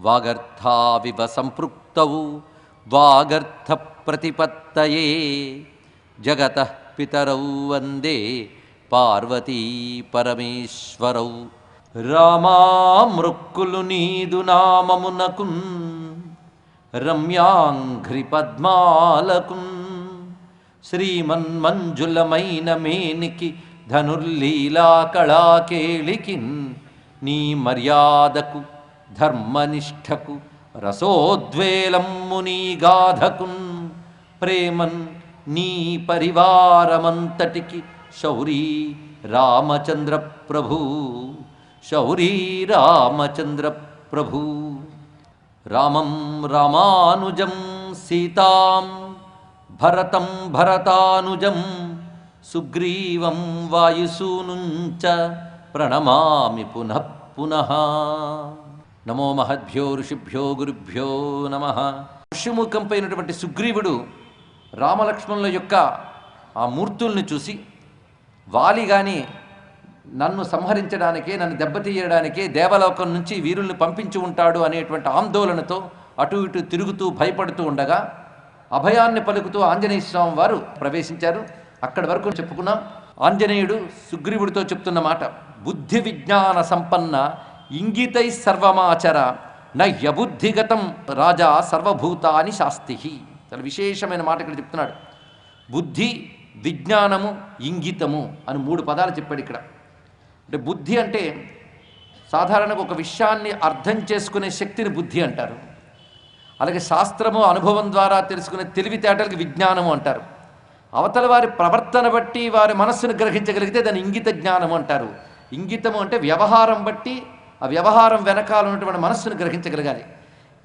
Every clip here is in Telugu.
వాగర్థావివ సంపృక్తౌ వాగర్థ ప్రతిపత్తయే జగతః పితరౌ వందే పార్వతీ పరమేశ్వరౌ. రామామృక్కులు నీదు నామమునకున్ రమ్యాంఘ్రి పద్మాలకున్ శ్రీమన్మంజులమైన మేనికి ధనుర్లీలా కళాకేళికిన్ నీ మర్యాదకు ధర్మనిష్టకు రసోద్వేలమ్ము నీ గాధకున్ ప్రేమన్ నీ పరివారమంతటికి శౌరీ రామచంద్ర ప్రభు శౌరీ రామచంద్ర ప్రభు. రామం రామానుజం సీతాం భరతం భరతానుజం సుగ్రీవం వాయుసూనుంచ ప్రణమామి పునః పునః. నమో మహద్భ్యో ఋషిభ్యో గురుభ్యో నమః. ఋషిముఖంపైనటువంటి సుగ్రీవుడు రామలక్ష్మణుల యొక్క ఆ మూర్తుల్ని చూసి వాలి కానీ నన్ను సంహరించడానికే నన్ను దెబ్బతీయడానికే దేవలోకం నుంచి వీరుల్ని పంపించి ఉంటాడు అనేటువంటి ఆందోళనతో అటు ఇటు తిరుగుతూ భయపడుతూ ఉండగా అభయాన్ని పలుకుతూ ఆంజనేయ స్వామి వారు ప్రవేశించారు. అక్కడి వరకు చెప్పుకున్నాం. ఆంజనేయుడు సుగ్రీవుడితో చెప్తున్న మాట, బుద్ధి విజ్ఞాన సంపన్న ఇంగితై సర్వమాచర నయ్యబుద్ధిగతం రాజా సర్వభూతాని శాస్తి. చాలా విశేషమైన మాట ఇక్కడ చెప్తున్నాడు. బుద్ధి, విజ్ఞానము, ఇంగితము అని 3 పదాలు చెప్పాడు ఇక్కడ. అంటే బుద్ధి అంటే సాధారణంగా ఒక విషయాన్ని అర్థం చేసుకునే శక్తిని బుద్ధి అంటారు. అలాగే శాస్త్రము అనుభవం ద్వారా తెలుసుకునే తెలివితేటలకి విజ్ఞానము అంటారు. అవతల వారి ప్రవర్తన బట్టి వారి మనస్సును గ్రహించగలిగితే దాన్ని ఇంగిత జ్ఞానము అంటారు. ఇంగితము అంటే వ్యవహారం బట్టి ఆ వ్యవహారం వెనకాల ఉన్నటువంటి మనస్సును గ్రహించగలగాలి.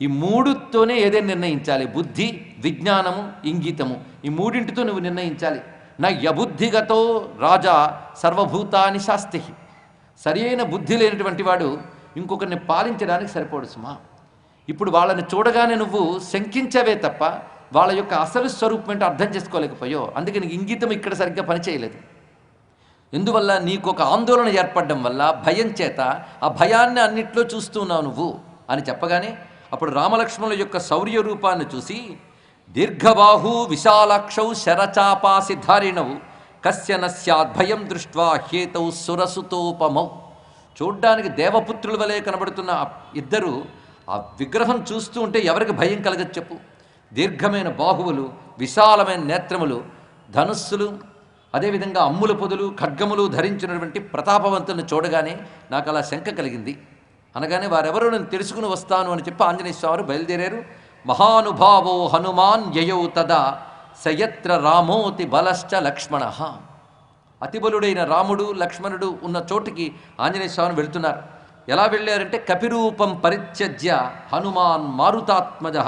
ఈ 3తోనే ఏదైనా నిర్ణయించాలి. బుద్ధి, విజ్ఞానము, ఇంగితము, ఈ 3టితో నువ్వు నిర్ణయించాలి. నా యబుద్ధిగతో రాజా సర్వభూతాని శాస్తి. సరి అయిన బుద్ధి లేనటువంటి వాడు ఇంకొకరిని పాలించడానికి సరిపోడు సుమా. ఇప్పుడు వాళ్ళని చూడగానే నువ్వు శంకించవే తప్ప వాళ్ళ యొక్క అసలు స్వరూపం ఏంటో అర్థం చేసుకోలేకపోయావు. అందుకే నీకు ఇంగితం ఇక్కడ సరిగ్గా పనిచేయలేదు. ఎందువల్ల? నీకు ఒక ఆందోళన ఏర్పడడం వల్ల, భయం చేత ఆ భయాన్ని అన్నిట్లో చూస్తున్నావు నువ్వు అని చెప్పగానే అప్పుడు రామలక్ష్మణుల యొక్క శౌర్య రూపాన్ని చూసి దీర్ఘబాహు విశాలాక్షౌ శరచాపాసి ధారిణవు కస్య నస్యాద్భయం దృష్ట్వా హేతౌ సురసుతోపమౌ. చూడ్డానికి దేవపుత్రుల వలె కనబడుతున్న ఇద్దరు ఆ విగ్రహం చూస్తూ ఉంటే ఎవరికి భయం కలగదు చెప్పు? దీర్ఘమైన బాహువులు, విశాలమైన నేత్రములు, ధనుస్సులు, అదేవిధంగా అమ్ముల పొదులు, ఖడ్గములు ధరించినటువంటి ప్రతాపవంతులను చూడగానే నాకు అలా శంక కలిగింది. అనగానే వారెవరో నేను తెలుసుకుని వస్తాను అని చెప్పి ఆంజనేయ స్వామి బయలుదేరారు. మహానుభావో హనుమాన్ యయౌ తదా సయత్ర రామోతి బలశ్చ లక్ష్మణ. అతిబలుడైన రాముడు, లక్ష్మణుడు ఉన్న చోటికి ఆంజనేయ స్వామి వెళ్తున్నారు. ఎలా వెళ్ళారంటే కపిరూపం పరిత్యజ్య హనుమాన్ మారుతాత్మజ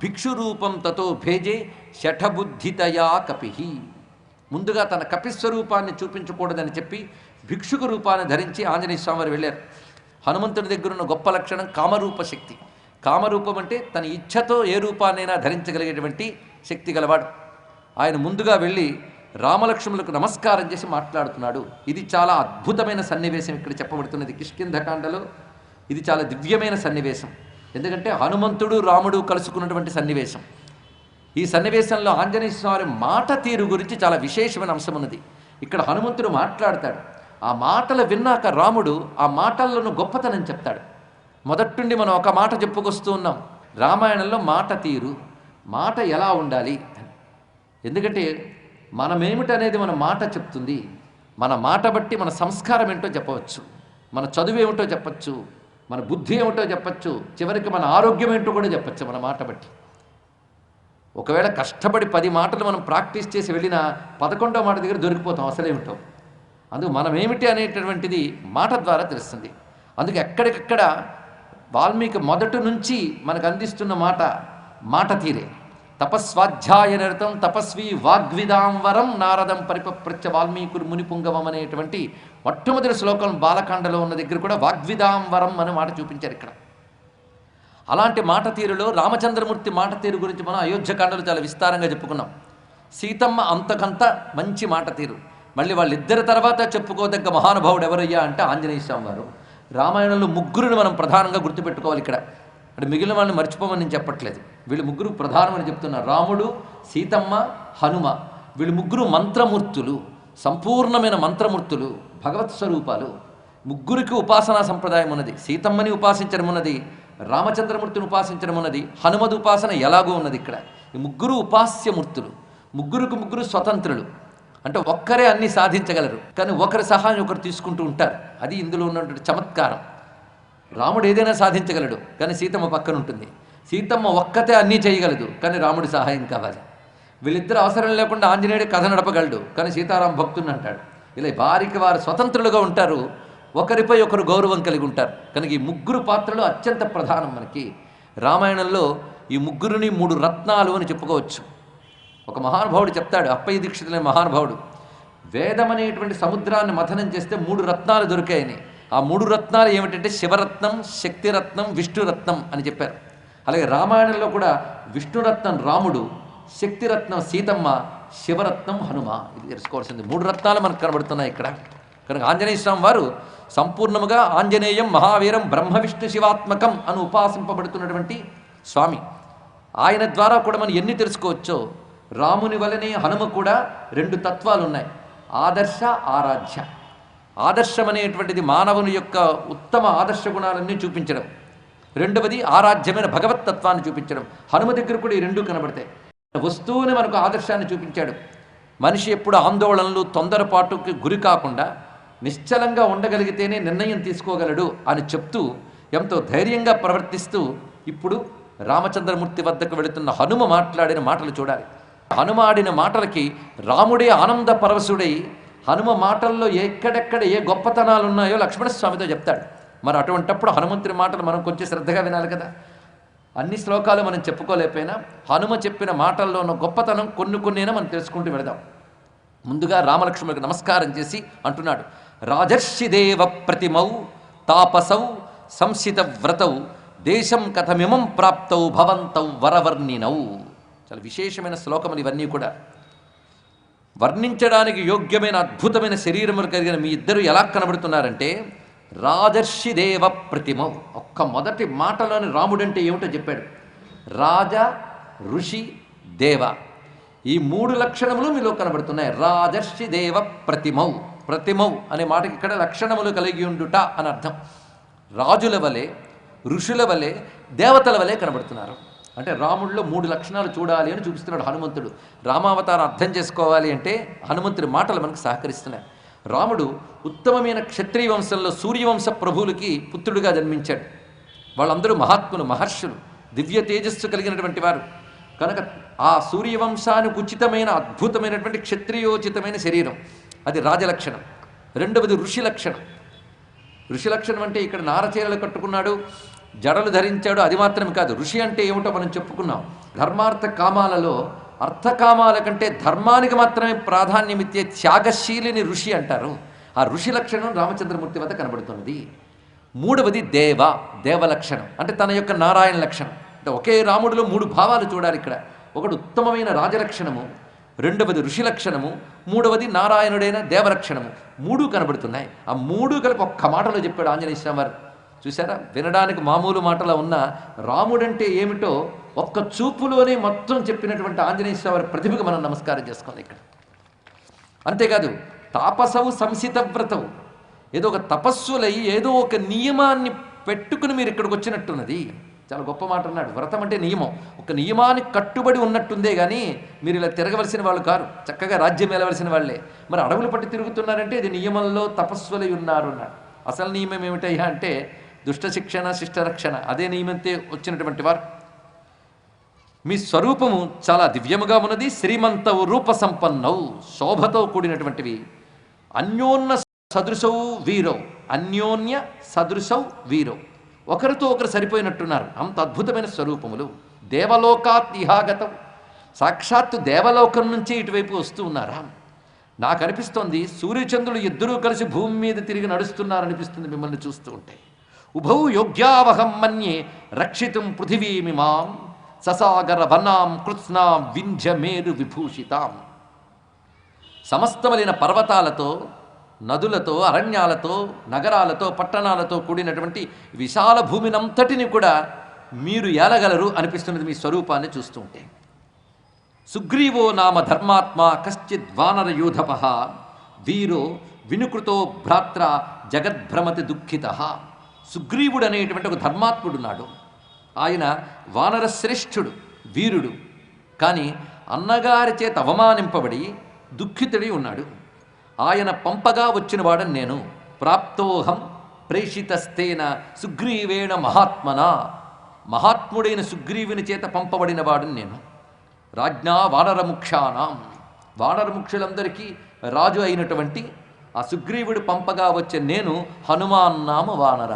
భిక్షురూపం తతో భేజే శఠబుద్ధితయా కపి. ముందుగా తన కపిస్వరూపాన్ని చూపించకూడదని చెప్పి భిక్షుక రూపాన్ని ధరించి ఆంజనేయ స్వామి వారు వెళ్ళారు. హనుమంతుడి దగ్గర ఉన్న గొప్ప లక్షణం కామరూప శక్తి. కామరూపం అంటే తన ఇచ్ఛతో ఏ రూపాన్నైనా ధరించగలిగేటువంటి శక్తి గలవాడు. ఆయన ముందుగా వెళ్ళి రామలక్ష్మణులకు నమస్కారం చేసి మాట్లాడుతున్నాడు. ఇది చాలా అద్భుతమైన సన్నివేశం ఇక్కడ చెప్పబడుతున్నది కిష్కింధకాండలో. ఇది చాలా దివ్యమైన సన్నివేశం. ఎందుకంటే హనుమంతుడు రాముడు కలుసుకున్నటువంటి సన్నివేశం. ఈ సన్నివేశంలో ఆంజనేయ స్వామి మాట తీరు గురించి చాలా విశేషమైన అంశం ఉన్నది. ఇక్కడ హనుమంతుడు మాట్లాడతాడు. ఆ మాటలు విన్నాక రాముడు ఆ మాటలను గొప్పతనం చెప్తాడు. మొదట్టుండి మనం ఒక మాట చెప్పుకొస్తూ ఉన్నాం. రామాయణంలో మాట తీరు, మాట ఎలా ఉండాలి. ఎందుకంటే మనమేమిటనేది మన మాట చెప్తుంది. మన మాట బట్టి మన సంస్కారం ఏంటో చెప్పవచ్చు, మన చదువు ఏమిటో చెప్పచ్చు, మన బుద్ధి ఏమిటో చెప్పచ్చు, చివరికి మన ఆరోగ్యం ఏంటో కూడా చెప్పచ్చు మన మాట బట్టి. ఒకవేళ కష్టపడి 10 మాటలు మనం ప్రాక్టీస్ చేసి వెళ్ళినా 11వ మాట దగ్గర దొరికిపోతాం అసలేమిటో. అందుకు మనమేమిటి అనేటటువంటిది మాట ద్వారా తెలుస్తుంది. అందుకు ఎక్కడికక్కడ వాల్మీకి మొదటి నుంచి మనకు అందిస్తున్న మాట తీరే. తపస్వాధ్యాయ నిరతం తపస్వి వాగ్విదాం వరం నారదం పరిపప్రచ్చ వాల్మీకురు మునిపుంగవం అనేటువంటి మొట్టమొదటి శ్లోకం బాలకాండలో ఉన్న దగ్గర కూడా వాగ్విదాం వరం అనే మాట చూపించారు ఇక్కడ. అలాంటి మాట తీరులో రామచంద్రమూర్తి మాట తీరు గురించి మనం అయోధ్యకాండలో చాలా విస్తారంగా చెప్పుకున్నాం. సీతమ్మ అంతకంత మంచి మాట తీరు. మళ్ళీ వాళ్ళిద్దరి తర్వాత చెప్పుకోదగ్గ మహానుభావుడు ఎవరయ్యా అంటే ఆంజనేయ స్వామి వారు. రామాయణంలో 3 మనం ప్రధానంగా గుర్తుపెట్టుకోవాలి ఇక్కడ. అంటే మిగిలిన వాళ్ళని మర్చిపోమని నేను చెప్పట్లేదు. వీళ్ళు ముగ్గురు ప్రధానమని చెప్తున్నారు. రాముడు, సీతమ్మ, హనుమ, వీళ్ళు ముగ్గురు మంత్రమూర్తులు, సంపూర్ణమైన మంత్రమూర్తులు, భగవత్ స్వరూపాలు. ముగ్గురికి ఉపాసనా సంప్రదాయం ఉన్నది. సీతమ్మని ఉపాసించడం ఉన్నది, రామచంద్రమూర్తిని ఉపాసించడం ఉన్నది, హనుమద్ ఉపాసన ఎలాగో ఉన్నది. ఇక్కడ ఈ ముగ్గురు ఉపాస్యమూర్తులు, ముగ్గురు స్వతంత్రులు. అంటే ఒక్కరే అన్ని సాధించగలరు, కానీ ఒకరి సహాయం ఒకరు తీసుకుంటూ ఉంటారు. అది ఇందులో ఉన్నటువంటి చమత్కారం. రాముడు ఏదైనా సాధించగలడు, కానీ సీతమ్మ పక్కన ఉంటుంది. సీతమ్మ ఒక్కతే అన్నీ చేయగలదు, కానీ రాముడి సహాయం కావాలి. వీళ్ళిద్దరు అవసరం లేకుండా ఆంజనేయుడు కథ నడపగలడు, కానీ సీతారాం భక్తుని అంటాడు. ఇలా వారికి వారు స్వతంత్రులుగా ఉంటారు, ఒకరిపై ఒకరు గౌరవం కలిగి ఉంటారు. కనుక ఈ ముగ్గురు పాత్రలు అత్యంత ప్రధానం. మనకి రామాయణంలో ఈ ముగ్గురిని 3 రత్నాలు అని చెప్పుకోవచ్చు. ఒక మహానుభావుడు చెప్తాడు, అప్పయ్య దీక్షితులైన మహానుభావుడు, వేదం అనేటువంటి సముద్రాన్ని మథనం చేస్తే 3 రత్నాలు దొరికాయని. ఆ 3 రత్నాలు ఏమిటంటే శివరత్నం, శక్తిరత్నం, విష్ణురత్నం అని చెప్పారు. అలాగే రామాయణంలో కూడా విష్ణురత్నం రాముడు, శక్తిరత్నం సీతమ్మ, శివరత్నం హనుమ. ఇది తెలుసుకోవాల్సింది. 3 రత్నాలు మనకు కనబడుతున్నాయి ఇక్కడ. కనుక ఆంజనేయ స్వామి వారు సంపూర్ణముగా ఆంజనేయం మహావీరం బ్రహ్మ విష్ణు శివాత్మకం అని ఉపాసింపబడుతున్నటువంటి స్వామి. ఆయన ద్వారా కూడా మనం ఎన్ని తెలుసుకోవచ్చో, రాముని వలనే హనుమ కూడా 2 తత్వాలు ఉన్నాయి, ఆదర్శ, ఆరాధ్య. ఆదర్శం అనేటువంటిది మానవుని యొక్క ఉత్తమ ఆదర్శ గుణాలన్నీ చూపించడం, రెండవది ఆరాధ్యమైన భగవత్తత్వాన్ని చూపించడం. హనుమ దగ్గర కూడా ఈ 2 కనబడతాయి. వస్తువుని మనకు ఆదర్శాన్ని చూపించాడు. మనిషి ఎప్పుడు ఆందోళనలు, తొందరపాటుకి గురి కాకుండా నిశ్చలంగా ఉండగలిగితేనే నిర్ణయం తీసుకోగలడు అని చెప్తూ ఎంతో ధైర్యంగా ప్రవర్తిస్తూ ఇప్పుడు రామచంద్రమూర్తి వద్దకు వెళుతున్న హనుమ మాట్లాడిన మాటలు చూడాలి. హనుమ ఆడిన మాటలకి రాముడే ఆనంద పరవశుడై హనుమ మాటల్లో ఎక్కడెక్కడ ఏ గొప్పతనాలు ఉన్నాయో లక్ష్మణస్వామితో చెప్తాడు. మరి అటువంటప్పుడు హనుమంతుడి మాటలు మనం కొంచెం శ్రద్ధగా వినాలి కదా. అన్ని శ్లోకాలు మనం చెప్పుకోలేకపోయినా హనుమ చెప్పిన మాటల్లో ఉన్న గొప్పతనం కొన్నైనా మనం తెలుసుకుంటూ వెళదాం. ముందుగా రామలక్ష్మణులకు నమస్కారం చేసి అంటున్నాడు, రాజర్షిదేవ ప్రతిమౌ తాపసౌ సంసిత వ్రతౌ దేశం కథమిమం ప్రాప్తౌ భవంతౌ వరవర్ణినౌ. చాలా విశేషమైన శ్లోకములు ఇవన్నీ కూడా. వర్ణించడానికి యోగ్యమైన అద్భుతమైన శరీరములు కలిగిన మీ ఇద్దరు ఎలా కనబడుతున్నారంటే, రాజర్షిదేవ ప్రతిమౌ. ఒక్క మొదటి మాటలోని రాముడంటే ఏమిటో చెప్పాడు. రాజ, ఋషి, దేవ, ఈ 3 లక్షణములు మీలో కనబడుతున్నాయి. రాజర్షిదేవ ప్రతిమౌ. ప్రతిమౌ అనే మాటకి ఇక్కడ లక్షణములు కలిగి ఉండుట అని అర్థం. రాజుల వలె, ఋషుల వలె, దేవతల వలె కనబడుతున్నారు. అంటే రాముడిలో 3 లక్షణాలు చూడాలి అని చూపిస్తున్నాడు హనుమంతుడు. రామావతారం అర్థం చేసుకోవాలి అంటే హనుమంతుడి మాటలు మనకు సహకరిస్తున్నాయి. రాముడు ఉత్తమమైన క్షత్రియ వంశంలో సూర్యవంశ ప్రభువులకి పుత్రుడిగా జన్మించాడు. వాళ్ళందరూ మహాత్ములు, మహర్షులు, దివ్య తేజస్సు కలిగినటువంటి వారు. కనుక ఆ సూర్యవంశానికి ఉచితమైన అద్భుతమైనటువంటి క్షత్రియోచితమైన శరీరం, అది రాజలక్షణం. రెండవది ఋషి లక్షణం. ఋషి లక్షణం అంటే ఇక్కడ నారచీరలు కట్టుకున్నాడు, జడలు ధరించాడు, అది మాత్రమే కాదు. ఋషి అంటే ఏమిటో మనం చెప్పుకున్నాం. ధర్మార్థ కామాలలో అర్థకామాల కంటే ధర్మానికి మాత్రమే ప్రాధాన్యమిచ్చే త్యాగశీలిని ఋషి అంటారు. ఆ ఋషి లక్షణం రామచంద్రమూర్తి వద్ద కనబడుతున్నది. మూడవది దేవలక్షణం అంటే తన యొక్క నారాయణ లక్షణం. అంటే ఒకే రాముడిలో 3 భావాలు చూడాలి ఇక్కడ. ఒకటి ఉత్తమమైన రాజలక్షణము, రెండవది ఋషి లక్షణము, మూడవది నారాయణుడైన దేవలక్షణము. 3 కనబడుతున్నాయి. ఆ 3 కలిపి ఒక్క మాటలో చెప్పాడు ఆంజనేయ స్వామి వారు. చూసారా, వినడానికి మామూలు మాటలా ఉన్న రాముడంటే ఏమిటో ఒక్క చూపులోనే మొత్తం చెప్పినటువంటి ఆంజనేయ స్వామి వారి ప్రతిభకు మనం నమస్కారం చేసుకోవాలి ఇక్కడ. అంతేకాదు తాపసవు సంసిత వ్రతవు, ఏదో ఒక తపస్సులై ఏదో ఒక నియమాన్ని పెట్టుకుని మీరు ఇక్కడికి వచ్చినట్టున్నది. చాలా గొప్ప మాట అన్నాడు. వ్రతం అంటే నియమం, ఒక నియమానికి కట్టుబడి ఉన్నట్టుందే కానీ మీరు ఇలా తిరగవలసిన వాళ్ళు కారు, చక్కగా రాజ్యం వెళ్ళవలసిన వాళ్ళే. మరి అడవులు పట్టి తిరుగుతున్నారంటే ఇది నియమంలో తపస్సులై ఉన్నారు అన్నాడు. అసలు నియమం ఏమిటయ్యా అంటే దుష్ట శిక్షణ, శిష్టరక్షణ, అదే నియమంతే వచ్చినటువంటి వారు. మీ స్వరూపము చాలా దివ్యముగా ఉన్నది. శ్రీమంతవు రూప సంపన్నవు, శోభతో కూడినటువంటివి. అన్యోన్య సదృశౌ వీరౌ, అన్యోన్య సదృశౌ వీరౌ, ఒకరితో ఒకరు సరిపోయినట్టున్నారు. అంత అద్భుతమైన స్వరూపములు. దేవలోకాత్ ఇహాగతం, సాక్షాత్తు దేవలోకం నుంచి ఇటువైపు వస్తూ ఉన్నారా? నాకు అనిపిస్తోంది సూర్యచంద్రులు ఇద్దరూ కలిసి భూమి మీద తిరిగి నడుస్తున్నారనిపిస్తుంది మిమ్మల్ని చూస్తూ ఉంటే. ఉభౌ యోగ్యావహం మన్యే రక్షితుం పృథివీమిమాం ససాగర వనాం కృత్స్నాం వింధ్య మేరు విభూషితాం. సమస్తములైన పర్వతాలతో, నదులతో, అరణ్యాలతో, నగరాలతో, పట్టణాలతో కూడినటువంటి విశాల భూమినంతటిని కూడా మీరు ఏలగలరు అనిపిస్తున్నది మీ స్వరూపాన్ని చూస్తుంటే. సుగ్రీవో నామ ధర్మాత్మ కశ్చిద్ వానరయూధప వీరో వినుకృతో భ్రాత్ర జగద్భ్రమతి దుఃఖిత. సుగ్రీవుడు అనేటువంటి ఒక ధర్మాత్ముడున్నాడు. ఆయన వానరశ్రేష్ఠుడు, వీరుడు. కానీ అన్నగారి చేత అవమానింపబడి దుఃఖితుడి ఉన్నాడు. ఆయన పంపగా వచ్చినవాడని నేను. ప్రాప్తోహం ప్రేషితస్తేన సుగ్రీవేణ మహాత్మన. మహాత్ముడైన సుగ్రీవుని చేత పంపబడినవాడని నేను. రాజ్ఞా వానరముఖ్యానాం, వానరముఖ్యులందరికీ రాజు అయినటువంటి ఆ సుగ్రీవుడు పంపగా వచ్చే నేను హనుమాన్ నామ వానర.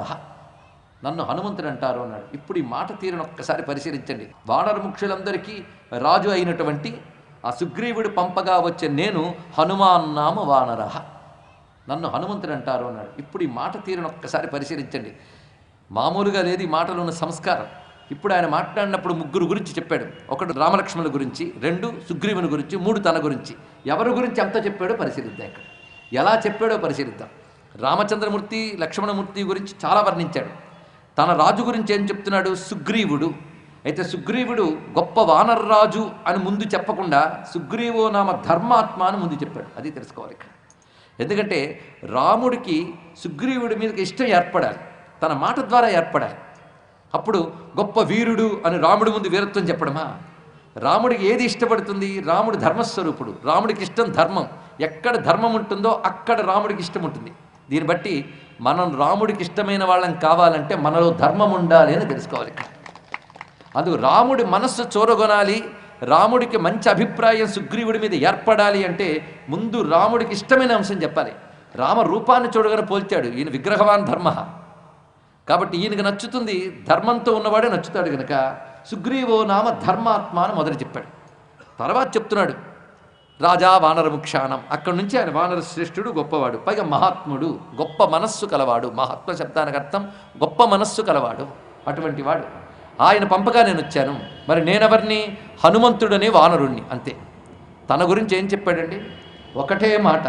నన్ను హనుమంతుడు అంటారు అన్నాడు. ఇప్పుడు ఈ మాట తీరును ఒక్కసారి పరిశీలించండి. వానరముఖ్యులందరికీ రాజు అయినటువంటి ఆ సుగ్రీవుడు పంపగా వచ్చే నేను హనుమాన్ నామ వానర. నన్ను హనుమంతుడు అంటారు అన్నాడు. ఇప్పుడు ఈ మాట తీరును ఒక్కసారి పరిశీలించండి. మామూలుగా లేదు ఈ మాటలో ఉన్న సంస్కారం. ఇప్పుడు ఆయన మాట్లాడినప్పుడు ముగ్గురు గురించి చెప్పాడు. ఒకటి రామలక్ష్మణుల గురించి, రెండు సుగ్రీవుని గురించి, మూడు తన గురించి. ఎవరి గురించి ఎంత చెప్పాడో పరిశీలిద్దాం. ఇక్కడ ఎలా చెప్పాడో పరిశీలిద్దాం. రామచంద్రమూర్తి లక్ష్మణమూర్తి గురించి చాలా వర్ణించాడు. తన రాజు గురించి ఏం చెప్తున్నాడు? సుగ్రీవుడు. అయితే సుగ్రీవుడు గొప్ప వానర్రాజు అని ముందు చెప్పకుండా సుగ్రీవో నామ ధర్మాత్మ అని ముందు చెప్పాడు. అది తెలుసుకోవాలి ఇక్కడ. ఎందుకంటే రాముడికి సుగ్రీవుడి మీదకి ఇష్టం ఏర్పడాలి, తన మాట ద్వారా ఏర్పడాలి. అప్పుడు గొప్ప వీరుడు అని రాముడి ముందు వీరత్వం చెప్పడమా? రాముడికి ఏది ఇష్టపడుతుంది? రాముడు ధర్మస్వరూపుడు, రాముడికి ఇష్టం ధర్మం. ఎక్కడ ధర్మం ఉంటుందో అక్కడ రాముడికి ఇష్టం ఉంటుంది. దీన్ని బట్టి మనం రాముడికి ఇష్టమైన వాళ్ళని కావాలంటే మనలో ధర్మం ఉండాలి అని తెలుసుకోవాలి ఇక్కడ. అందుకు రాముడి మనస్సు చూరగొనాలి, రాముడికి మంచి అభిప్రాయం సుగ్రీవుడి మీద ఏర్పడాలి అంటే ముందు రాముడికి ఇష్టమైన అంశం చెప్పాలి. రామ రూపాన్ని చూడగానే పోల్చాడు. ఈయన విగ్రహవాన్ ధర్మ కాబట్టి ఈయనకు నచ్చుతుంది, ధర్మంతో ఉన్నవాడే నచ్చుతాడు కనుక సుగ్రీవో నామ ధర్మాత్మ అని మొదలు చెప్పాడు. తర్వాత చెప్తున్నాడు రాజా వానరముఖ్యానం. అక్కడి నుంచి ఆయన వానర శ్రేష్ఠుడు, గొప్పవాడు, పైగా మహాత్ముడు, గొప్ప మనస్సు కలవాడు. మహాత్మ శబ్దానికి అర్థం గొప్ప మనస్సు కలవాడు. అటువంటి వాడు ఆయన పంపగా నేను వచ్చాను. మరి నేనెవరిని? హనుమంతుడనే వానరుణ్ణి. అంతే. తన గురించి ఏం చెప్పాడండి? ఒకటే మాట,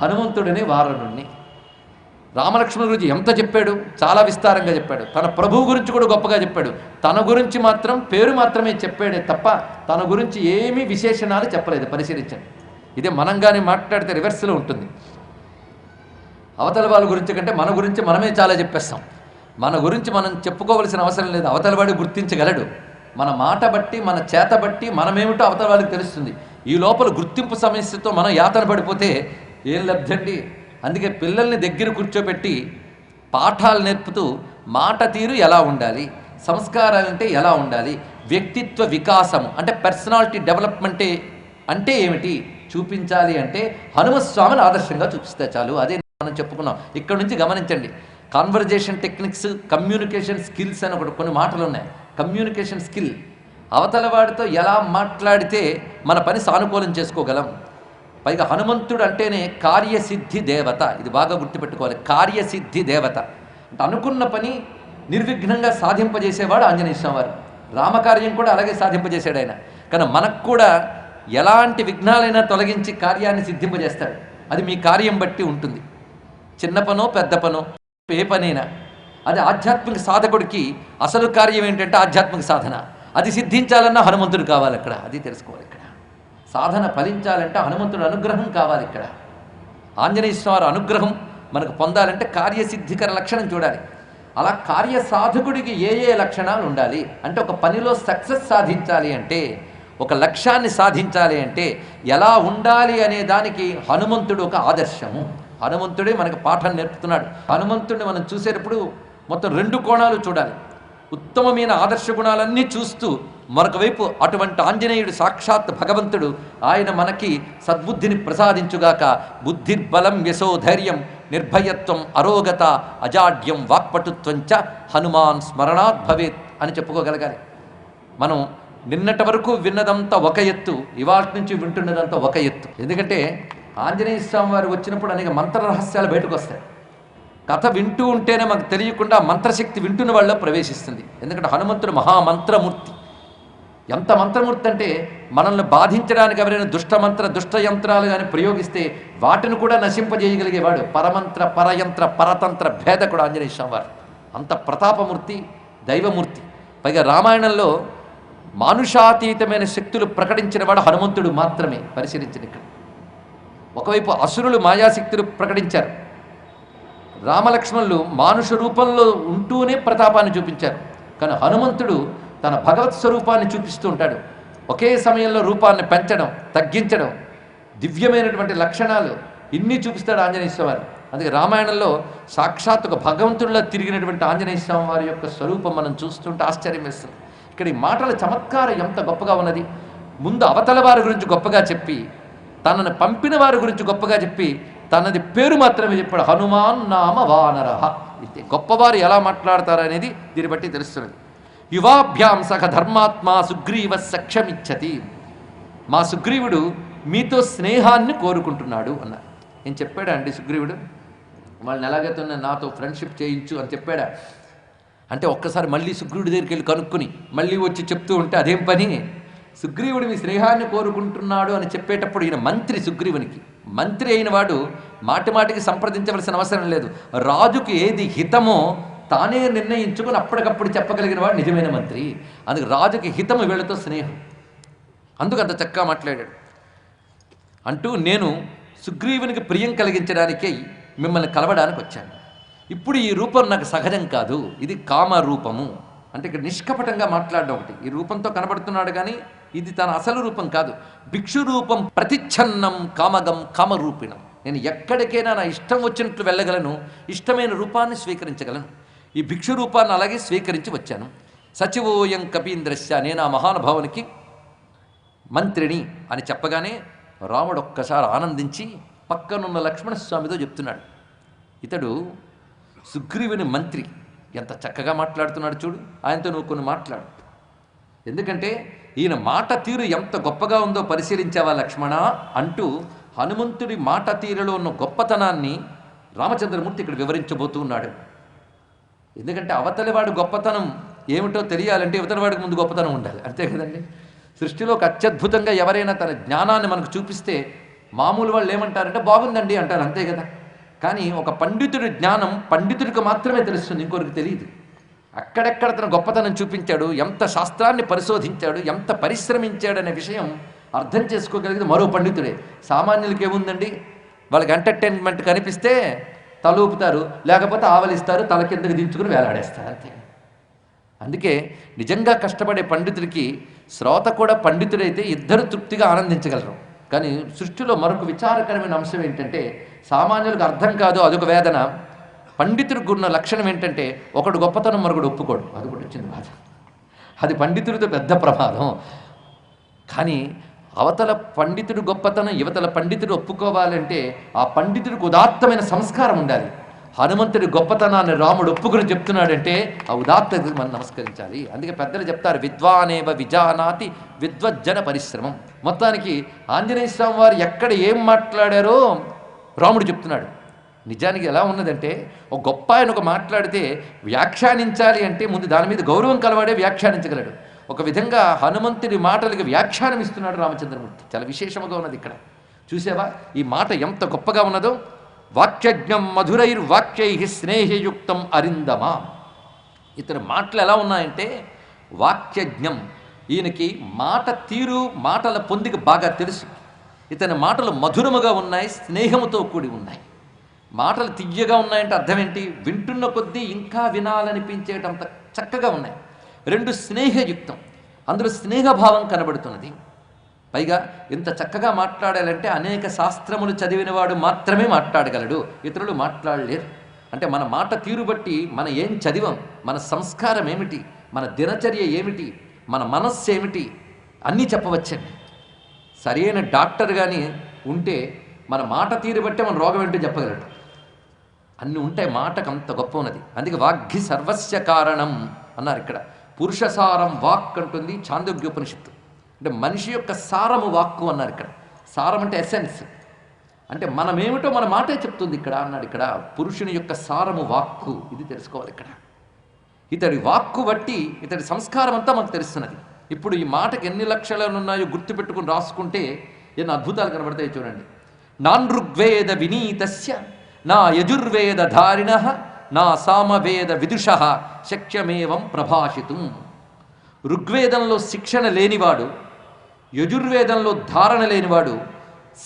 హనుమంతుడనే వానరుణ్ణి. రామలక్ష్మణుల గురించి ఎంత చెప్పాడు? చాలా విస్తారంగా చెప్పాడు. తన ప్రభువు గురించి కూడా గొప్పగా చెప్పాడు. తన గురించి మాత్రం పేరు మాత్రమే చెప్పాడే తప్ప తన గురించి ఏమీ విశేషణాలు చెప్పలేదు. పరిశీలించండి. ఇదే మనం కానీ మాట్లాడితే రివర్స్లో ఉంటుంది. అవతల వాళ్ళ గురించి కంటే మన గురించి మనమే చాలా చెప్పేస్తాం. మన గురించి మనం చెప్పుకోవలసిన అవసరం లేదు. అవతలవాడు గుర్తించగలడు. మన మాట బట్టి, మన చేత బట్టి మనమేమిటో అవతల వాళ్ళకి తెలుస్తుంది. ఈ లోపల గుర్తింపు సమస్యతో మనం యాతన పడిపోతే ఏం లబ్ధండి? అందుకే పిల్లల్ని దగ్గర కూర్చోబెట్టి పాఠాలు నేర్పుతూ మాట తీరు ఎలా ఉండాలి, సంస్కారాలంటే ఎలా ఉండాలి, వ్యక్తిత్వ వికాసము అంటే పర్సనాలిటీ డెవలప్మెంటే అంటే ఏమిటి చూపించాలి అంటే హనుమస్వామిని ఆదర్శంగా చూపిస్తే చాలు. అదే మనం చెప్పుకున్నాం. ఇక్కడ నుంచి గమనించండి. కాన్వర్జేషన్ టెక్నిక్స్, కమ్యూనికేషన్ స్కిల్స్ అని కొన్ని మాటలు ఉన్నాయి. కమ్యూనికేషన్ స్కిల్, అవతల వాడితో ఎలా మాట్లాడితే మన పని సానుకూలం చేసుకోగలం. పైగా హనుమంతుడు అంటేనే కార్యసిద్ధి దేవత. ఇది బాగా గుర్తుపెట్టుకోవాలి. కార్యసిద్ధి దేవత అంటే అనుకున్న పని నిర్విఘ్నంగా సాధింపజేసేవాడు ఆంజనేయ స్వామి వారు. రామకార్యం కూడా అలాగే సాధింపజేశాడు ఆయన. కానీ మనకు కూడా ఎలాంటి విఘ్నాలైనా తొలగించి కార్యాన్ని సిద్ధింపజేస్తాడు. అది మీ కార్యం బట్టి ఉంటుంది. చిన్న పనో పెద్ద పనో ఏ పనైనా అది ఆధ్యాత్మిక సాధకుడికి అసలు కార్యం ఏంటంటే ఆధ్యాత్మిక సాధన. అది సిద్ధించాలన్నా హనుమంతుడు కావాలి అక్కడ. అది తెలుసుకోవాలి ఇక్కడ. సాధన ఫలించాలంటే హనుమంతుడు అనుగ్రహం కావాలి ఇక్కడ. ఆంజనేయ స్వామి అనుగ్రహం మనకు పొందాలంటే కార్యసిద్ధికర లక్షణం చూడాలి. అలా కార్యసాధకుడికి ఏ ఏ లక్షణాలు ఉండాలి అంటే ఒక పనిలో సక్సెస్ సాధించాలి అంటే, ఒక లక్ష్యాన్ని సాధించాలి అంటే ఎలా ఉండాలి అనే దానికి హనుమంతుడు ఒక ఆదర్శము. హనుమంతుడే మనకు పాఠం నేర్పుతున్నాడు. హనుమంతుడిని మనం చూసేటప్పుడు మొత్తం రెండు కోణాలు చూడాలి. ఉత్తమమైన ఆదర్శ గుణాలన్నీ చూస్తూ మరొక వైపు అటువంటి ఆంజనేయుడు సాక్షాత్ భగవంతుడు. ఆయన మనకి సద్బుద్ధిని ప్రసాదించుగాక. బుద్ధిర్బలం యశోధైర్యం నిర్భయత్వం అరోగత అజాడ్యం వాక్పటుత్వంచ హనుమాన్ స్మరణాత్ భవేత్ అని చెప్పుకోగలగాలి. మనం నిన్నటి వరకు విన్నదంతా ఒక ఎత్తు, ఇవాటి నుంచి వింటున్నదంతా ఒక ఎత్తు. ఎందుకంటే ఆంజనేయ స్వామి వారు వచ్చినప్పుడు అనేక మంత్ర రహస్యాలు బయటకు వస్తాయి. కథ వింటూ ఉంటేనే మనకు తెలియకుండా మంత్రశక్తి వింటున్న వాళ్ళలో ప్రవేశిస్తుంది. ఎందుకంటే హనుమంతుడు మహామంత్రమూర్తి. ఎంత మంత్రమూర్తి అంటే మనల్ని బాధించడానికి ఎవరైనా దుష్టయంత్రాలు కానీ ప్రయోగిస్తే వాటిని కూడా నశింపజేయగలిగేవాడు. పరమంత్ర పరయంత్ర పరతంత్ర భేదకుడు ఆంజనేయ స్వామి వారు. అంత ప్రతాపమూర్తి, దైవమూర్తి. పైగా రామాయణంలో మానుషాతీతమైన శక్తులు ప్రకటించిన వాడు హనుమంతుడు మాత్రమే. పరిశీలించిన ఇక్కడ ఒకవైపు అసురులు మాయాశక్తులు ప్రకటించారు, రామలక్ష్మణులు మానుష రూపంలో ఉంటూనే ప్రతాపాన్ని చూపించారు. కానీ హనుమంతుడు తన భగవత్ స్వరూపాన్ని చూపిస్తూ ఉంటాడు. ఒకే సమయంలో రూపాన్ని పెంచడం, తగ్గించడం, దివ్యమైనటువంటి లక్షణాలు ఇన్ని చూపిస్తాడు ఆంజనేయ స్వామి. అందుకే రామాయణంలో సాక్షాత్ ఒక భగవంతుడిలో తిరిగినటువంటి ఆంజనేయ స్వామి వారి యొక్క స్వరూపం మనం చూస్తుంటే ఆశ్చర్యం వేస్తుంది. ఇక్కడ ఈ మాటల చమత్కారం ఎంత గొప్పగా ఉన్నది. ముందు అవతల వారి గురించి గొప్పగా చెప్పి, తనను పంపిన వారి గురించి గొప్పగా చెప్పి, తనది పేరు మాత్రమే చెప్పాడు. హనుమాన్ నామ వానరః. ఇది గొప్పవారు ఎలా మాట్లాడతారనేది దీన్ని బట్టి తెలుస్తున్నది. యువాభ్యాం సఖ ధర్మాత్మ సుగ్రీవ సఖ్యమిచ్చతి. మా సుగ్రీవుడు మీతో స్నేహాన్ని కోరుకుంటున్నాడు అన్నారు. ఏం చెప్పాడా అండి సుగ్రీవుడు? వాళ్ళని ఎలాగైతే నాతో ఫ్రెండ్షిప్ చేయించు అని చెప్పాడా? అంటే ఒక్కసారి మళ్ళీ సుగ్రీవుడి దగ్గరికి వెళ్ళి కనుక్కొని మళ్ళీ వచ్చి చెప్తూ ఉంటే అదేం పని? సుగ్రీవుడు మీ స్నేహాన్ని కోరుకుంటున్నాడు అని చెప్పేటప్పుడు ఈయన మంత్రి, సుగ్రీవునికి మంత్రి అయిన వాడు మాటి మాటికి సంప్రదించవలసిన అవసరం లేదు. రాజుకి ఏది హితమో తానే నిర్ణయించుకొని అప్పటికప్పుడు చెప్పగలిగిన వాడు నిజమైన మంత్రి. అందుకు రాజుకి హితము వీళ్ళతో స్నేహం. అందుకు అంత చక్కగా మాట్లాడాడు. అంటూ నేను సుగ్రీవునికి ప్రియం కలిగించడానికే మిమ్మల్ని కలవడానికి వచ్చాను. ఇప్పుడు ఈ రూపం నాకు సహజం కాదు, ఇది కామ రూపము. అంటే ఇక్కడ నిష్కపటంగా మాట్లాడడం ఒకటి. ఈ రూపంతో కనబడుతున్నాడు కానీ ఇది తన అసలు రూపం కాదు. భిక్షు రూపం ప్రతిచ్ఛన్నం కామగం కామరూపిణం. నేను ఎక్కడికైనా నా ఇష్టం వచ్చినట్లు వెళ్ళగలను, ఇష్టమైన రూపాన్ని స్వీకరించగలను. ఈ భిక్షు రూపాన్ని అలాగే స్వీకరించి వచ్చాను. సచివోయం కపీంద్రస్య, నేను ఆ మహానుభావునికి మంత్రిని అని చెప్పగానే రాముడు ఒక్కసారి ఆనందించి పక్కనున్న లక్ష్మణస్వామితో చెప్తున్నాడు, ఇతడు సుగ్రీవుని మంత్రి, ఎంత చక్కగా మాట్లాడుతున్నాడు చూడు, ఆయనతో నువ్వు కొన్ని మాట్లాడు. ఎందుకంటే ఈయన మాట తీరు ఎంత గొప్పగా ఉందో పరిశీలించావా లక్ష్మణ అంటూ హనుమంతుడి మాట తీరులో ఉన్న గొప్పతనాన్ని రామచంద్రమూర్తి ఇక్కడ వివరించబోతూ ఉన్నాడు. ఎందుకంటే అవతలివాడు గొప్పతనం ఏమిటో తెలియాలంటే ఇవతలివాడికి ముందు గొప్పతనం ఉండాలి, అంతే కదండి. సృష్టిలో ఒక అత్యద్భుతంగా ఎవరైనా తన జ్ఞానాన్ని మనకు చూపిస్తే మామూలు వాళ్ళు ఏమంటారంటే బాగుందండి అంటారు, అంతే కదా. కానీ ఒక పండితుడి జ్ఞానం పండితుడికి మాత్రమే తెలుస్తుంది, ఇంకొకరికి తెలియదు. అక్కడెక్కడ తన గొప్పతనం చూపించాడు, ఎంత శాస్త్రాన్ని పరిశోధించాడు, ఎంత పరిశ్రమించాడనే విషయం అర్థం చేసుకోగలిగితే మరో పండితుడే. సామాన్యులకి ఏముందండి, వాళ్ళకి ఎంటర్టైన్మెంట్ కనిపిస్తే తలూపుతారు, లేకపోతే ఆవలిస్తారు, తల కిందకి దించుకుని వేలాడేస్తారు, అంతే. అందుకే నిజంగా కష్టపడే పండితుడికి శ్రోత కూడా పండితుడైతే ఇద్దరు తృప్తిగా ఆనందించగలరు. కానీ సృష్టిలో మరొక విచారకరమైన అంశం ఏంటంటే సామాన్యులకు అర్థం కాదు, అదొక వేదన. పండితుడికి ఉన్న లక్షణం ఏంటంటే ఒకడు గొప్పతనం మరొకడు ఒప్పుకోడు, అది కూడా వచ్చింది బాధ. అది పండితుడితో పెద్ద ప్రమాదం. కానీ అవతల పండితుడు గొప్పతనం యువతల పండితుడు ఒప్పుకోవాలంటే ఆ పండితుడికి ఉదాత్తమైన సంస్కారం ఉండాలి. హనుమంతుడి గొప్పతనాన్ని రాముడు ఒప్పుకుని చెప్తున్నాడంటే ఆ ఉదాత్తతకి మనం నమస్కరించాలి. అందుకే పెద్దలు చెప్తారు, విద్వానేవ విజానాతి విద్వజ్జన పరిశ్రమం. మొత్తానికి ఆంజనేయ స్వామి వారు ఎక్కడ ఏం మాట్లాడారో రాముడు చెప్తున్నాడు. నిజానికి ఎలా ఉన్నదంటే ఒక గొప్ప ఆయన ఒక మాట్లాడితే వ్యాఖ్యానించాలి అంటే ముందు దాని మీద గౌరవం కలవాడే వ్యాఖ్యానించగలడు. ఒక విధంగా హనుమంతుడి మాటలకి వ్యాఖ్యానం ఇస్తున్నాడు రామచంద్రమూర్తి. చాలా విశేషముగా ఉన్నది ఇక్కడ. చూసావా ఈ మాట ఎంత గొప్పగా ఉన్నదో. వాక్యజ్ఞం మధురైర్వాక్యై స్నేహయుక్తం అరిందమా. ఇతని మాటలు ఎలా ఉన్నాయంటే వాక్యజ్ఞం, ఈయనకి మాట తీరు మాటల పొందిక బాగా తెలుసు. ఇతని మాటలు మధురముగా ఉన్నాయి, స్నేహముతో కూడి ఉన్నాయి. మాటలు తియ్యగా ఉన్నాయంటే అర్థం ఏంటి? వింటున్న కొద్దీ ఇంకా వినాలనిపించేటంత చక్కగా ఉన్నాయి. రెండు స్నేహయుక్తం, అందులో స్నేహభావం కనబడుతున్నది. పైగా ఇంత చక్కగా మాట్లాడాలంటే అనేక శాస్త్రములు చదివినవాడు మాత్రమే మాట్లాడగలడు, ఇతరులు మాట్లాడలేరు. అంటే మన మాట తీరు బట్టి మనం ఏం చదివాం, మన సంస్కారం ఏమిటి, మన దినచర్య ఏమిటి, మన మనస్సు ఏమిటి అన్నీ చెప్పవచ్చండి. సరైన డాక్టర్ కానీ ఉంటే మన మాట తీరు బట్టే మన రోగం ఏంటో చెప్పగలడు. అన్నీ ఉంటాయి, మాటకు అంత గొప్ప ఉన్నది. అందుకే వాగ్ఘి సర్వస్య కారణం అన్నారు ఇక్కడ. పురుషసారం వాక్ అంటుంది చాందోగ్యోపనిషత్తు. అంటే మనిషి యొక్క సారము వాక్కు అన్నారు ఇక్కడ. సారం అంటే ఎసెన్స్, అంటే మనమేమిటో మన మాటే చెప్తుంది ఇక్కడ అన్నాడు. ఇక్కడ పురుషుని యొక్క సారము వాక్కు, ఇది తెలుసుకోవాలి ఇక్కడ. ఇతడి వాక్కు బట్టి ఇతడి సంస్కారం అంతా మనకు తెలుస్తున్నది. ఇప్పుడు ఈ మాటకి ఎన్ని లక్షణాలు ఉన్నాయో గుర్తుపెట్టుకుని రాసుకుంటే ఎన్ని అద్భుతాలు కనబడతాయి చూడండి. నానృగ్వేద వినీతస్య నా యజుర్వేద ధారిణ నా సామవేద విదుష శక్యమేవం ప్రభాషితుం. ఋగ్వేదంలో శిక్షణ లేనివాడు, యజుర్వేదంలో ధారణ లేనివాడు,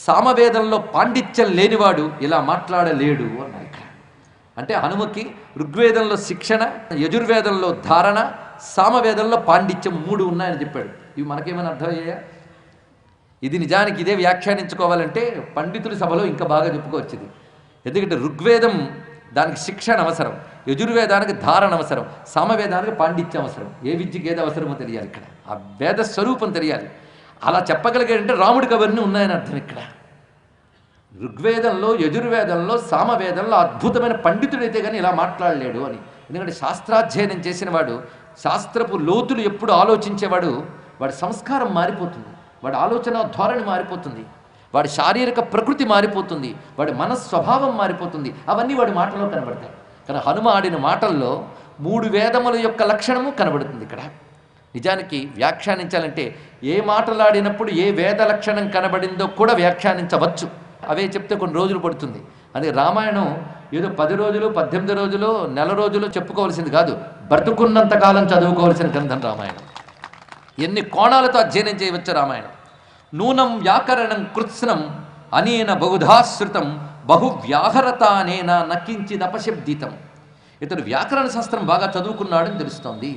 సామవేదంలో పాండిత్యం లేనివాడు ఇలా మాట్లాడలేడు అన్నారు ఇక్కడ. అంటే హనుమకి ఋగ్వేదంలో శిక్షణ, యజుర్వేదంలో ధారణ, సామవేదంలో పాండిత్యం 3 ఉన్నాయని చెప్పాడు. ఇవి మనకేమైనా అర్థమయ్యాయా? ఇది నిజానికి ఇదే వ్యాఖ్యానించుకోవాలంటే పండితుల సభలో ఇంకా బాగా చెప్పుకోవచ్చు ఇది. ఎందుకంటే ఋగ్వేదం దానికి శిక్షణ అవసరం, యజుర్వేదానికి ధారణ అవసరం, సామవేదానికి పాండిత్యం అవసరం. ఏ విద్యకి ఏది అవసరమో తెలియాలి ఇక్కడ, ఆ వేద స్వరూపం తెలియాలి. అలా చెప్పగలిగాడంటే రాముడికి అవన్నీ ఉన్నాయని అర్థం ఇక్కడ. ఋగ్వేదంలో, యజుర్వేదంలో, సామవేదంలో అద్భుతమైన పండితుడైతే కానీ ఇలా మాట్లాడలేడు అని. ఎందుకంటే శాస్త్రాధ్యయనం చేసిన వాడు, శాస్త్రపు లోతులు ఎప్పుడు ఆలోచించేవాడు, వాడి సంస్కారం మారిపోతుంది, వాడి ఆలోచన ధోరణి మారిపోతుంది, వాడి శారీరక ప్రకృతి మారిపోతుంది, వాడి మనస్వభావం మారిపోతుంది. అవన్నీ వాడి మాటల్లో కనబడతాయి. కానీ హనుమ ఆడిన మాటల్లో 3 వేదముల యొక్క లక్షణము కనబడుతుంది ఇక్కడ. నిజానికి వ్యాఖ్యానించాలంటే ఏ మాటలాడినప్పుడు ఏ వేద లక్షణం కనబడిందో కూడా వ్యాఖ్యానించవచ్చు. అవే చెప్తే కొన్ని రోజులు పడుతుంది. అదే రామాయణం ఏదో 10 రోజులు, 18 రోజులు, నెల రోజులు చెప్పుకోవాల్సింది కాదు, బ్రతుకున్నంతకాలం చదువుకోవాల్సిన గ్రంథం రామాయణం. ఎన్ని కోణాలతో అధ్యయనం చేయవచ్చు రామాయణం. నూనం వ్యాకరణం కృత్స్నం అనేన బహుధాశ్రుతం బహు వ్యాహరతానేన నకించిదపశబ్దితం. ఇతడు వ్యాకరణ శాస్త్రం బాగా చదువుకున్నాడని తెలుస్తోంది.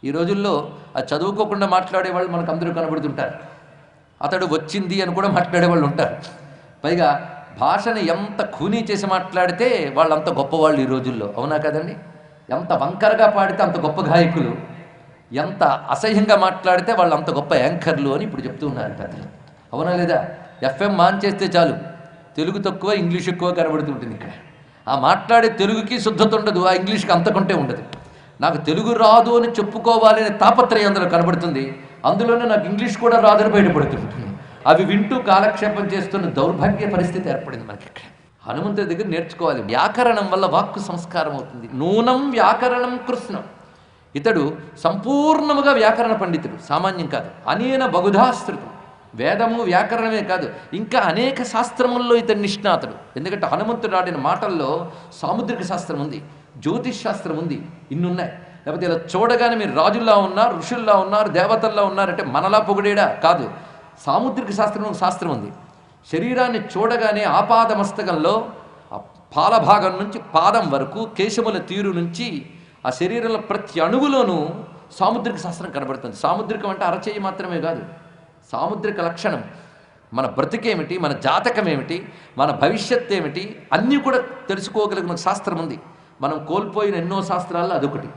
ఈ రోజుల్లో అది చదువుకోకుండా మాట్లాడేవాళ్ళు మనకు అందరూ కనబడుతుంటారు. అతడు వచ్చింది అని కూడా మాట్లాడేవాళ్ళు ఉంటారు. పైగా భాషను ఎంత ఖూనీ చేసి మాట్లాడితే వాళ్ళు అంత గొప్పవాళ్ళు ఈ రోజుల్లో. అవునా కదండి? ఎంత వంకరగా పాడితే అంత గొప్ప గాయకులు, ఎంత అసహ్యంగా మాట్లాడితే వాళ్ళు అంత గొప్ప యాంకర్లు అని ఇప్పుడు చెప్తూ ఉన్నారు పెద్దలు. అవునా లేదా? ఎఫ్ఎం ఆన్ చేస్తే చాలు తెలుగు తక్కువ, ఇంగ్లీష్ ఎక్కువ కనబడుతుంటుంది ఇక్కడ. ఆ మాట్లాడే తెలుగుకి శుద్ధత ఉండదు, ఆ ఇంగ్లీష్కి అంతకంటే ఉండదు. నాకు తెలుగు రాదు అని చెప్పుకోవాలనే తాపత్రయం అందులో కనబడుతుంది. అందులోనే నాకు ఇంగ్లీష్ కూడా రాదని బయటపడుతుంటుంది. అవి వింటూ కాలక్షేపం చేస్తున్న దౌర్భాగ్య పరిస్థితి ఏర్పడింది మనకి ఇక్కడ. హనుమంతుడి దగ్గర నేర్చుకోవాలి. వ్యాకరణం వల్ల వాక్కు సంస్కారం అవుతుంది. నూనం వ్యాకరణం కృష్ణం. ఇతడు సంపూర్ణముగా వ్యాకరణ పండితుడు, సామాన్యం కాదు. అనేన బహుధాశ్రుతం. వేదము వ్యాకరణమే కాదు, ఇంకా అనేక శాస్త్రముల్లో ఇతడు నిష్ణాతుడు. ఎందుకంటే హనుమంతుడు ఆడిన మాటల్లో సాముద్రిక శాస్త్రం ఉంది, జ్యోతిష్ శాస్త్రం ఉంది, ఇన్నున్నాయి. లేకపోతే ఇలా చూడగానే మీరు రాజుల్లా ఉన్నారు, ఋషుల్లా ఉన్నారు, దేవతల్లా ఉన్నారంటే మనలా పొగిడేడా కాదు. సాముద్రిక శాస్త్రం ఒక శాస్త్రం ఉంది. శరీరాన్ని చూడగానే ఆపాద మస్తకంలో పాలభాగం నుంచి పాదం వరకు, కేశముల తీరు నుంచి ఆ శరీరంలో ప్రతి అణువులోనూ సాముద్రిక శాస్త్రం కనబడుతుంది. సాముద్రికం అంటే అరచేయి మాత్రమే కాదు, సాముద్రిక లక్షణం. మన బ్రతికేమిటి, మన జాతకం ఏమిటి, మన భవిష్యత్ ఏమిటి, అన్నీ కూడా తెలుసుకోగలిగిన శాస్త్రం ఉంది. మనం కోల్పోయిన ఎన్నో శాస్త్రాల్లో అదొకటి.